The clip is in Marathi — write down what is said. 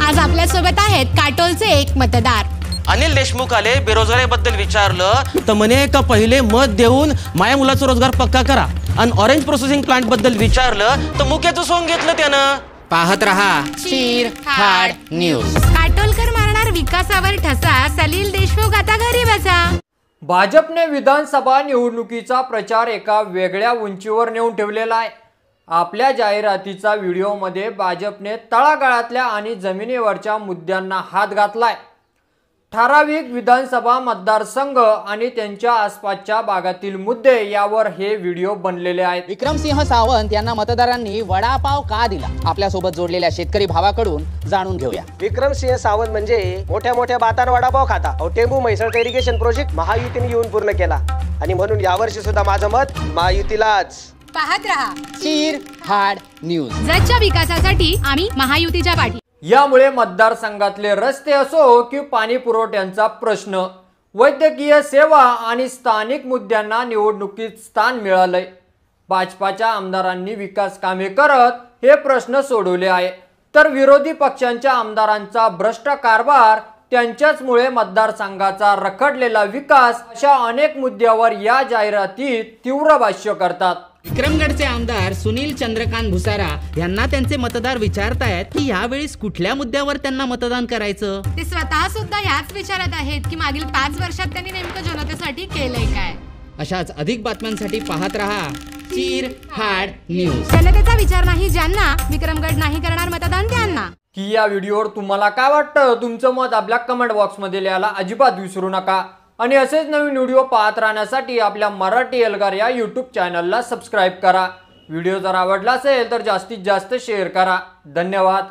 आज आपल्या सोबत आहेत काटोलचे एक मतदार अनिल देशमुख आले, बेरोजगारीबद्दल विचारलं तर म्हणे का पहिले मत देऊन माया मुलाचा रोजगार पक्का करा. आणि ऑरेंज प्रोसेसिंग प्लांट बद्दल विचारलं तर मुक्याचं सोंग घेतलं त्यानं. पाहत रहा चीर फाड न्यूज. काटोलकर मारणार विकासावर ठसा, सलील देशमुख आता घरी बसा. भाजपने विधानसभा निवडणुकीचा प्रचार एका वेगळ्या उंचीवर नेऊन ठेवलेला आहे. आपल्या जाहिरातीचा व्हिडिओमध्ये भाजपने तळागाळातल्या आणि जमिनीवरच्या मुद्द्यांना हात घातलाय. ठराविक विधानसभा मतदारसंघ आणि त्यांच्या आसपासच्या भागातील मुद्दे यावर हे व्हिडिओ बनलेले आहेत. विक्रमसिंह सावंत यांना मतदारांनी वडापाव का दिला, आपल्या सोबत जोडलेल्या शेतकरी भावाकडून जाणून घेऊया. विक्रमसिंह सावंत म्हणजे मोठ्या मोठ्या बातान वडापाव खाता. टेंबू म्हैसळ इरिगेशन प्रोजेक्ट महायुतीने येऊन पूर्ण केला आणि म्हणून यावर्षी सुद्धा माझं मत महायुतीलाच. पाहत रहा चीर फाड न्यूज. जगच्या विकासासाठी आम्ही महायुतीच्या पाठी. यामुळे मतदारसंघातले रस्ते असो की पाणी पुरवठ्यांचा प्रश्न, वैद्यकीय सेवा आणि स्थानिक मुद्द्यांना निवडणुकीत स्थान मिळालंय. भाजपाच्या आमदारांनी विकास कामे करत हे प्रश्न सोडवले आहे, तर विरोधी पक्षांच्या आमदारांचा भ्रष्ट कारभार, त्यांच्याचमुळे मतदारसंघाचा रखडलेला विकास अशा अनेक मुद्द्यावर या जाहिरातीत तीव्र भाष्य करतात. विक्रमगडचे आमदार सुनील चंद्रकांत भुसारा यांना त्यांचे मतदार विचारतायत की यावेळी कुठल्या मुद्द्यावर त्यांना मतदान करायचं. ते स्वतः सुद्धा याच विचारत आहेत की मागील 5 वर्षात त्यांनी नेमकं जनतेसाठी केलंय काय. अशाच अधिक बातम्यांसाठी पाहत रहा चीर फाड न्यूज. जनतेचा विचार नाही ज्यांना, विक्रमगड नाही करणार मतदान त्यांना. की या व्हिडिओवर तुम्हाला काय वाटतं, तुमचं मत आपल्या कमेंट बॉक्समध्ये लिहायला अजिबात विसरू नका. आणि असेच नवीन व्हिडिओ पाहत राहण्यासाठी आपल्या मराठी एल्गार या यूट्यूब चॅनलला सबस्क्राईब करा. व्हिडिओ जर आवडला असेल तर जास्तीत जास्त शेअर करा. धन्यवाद.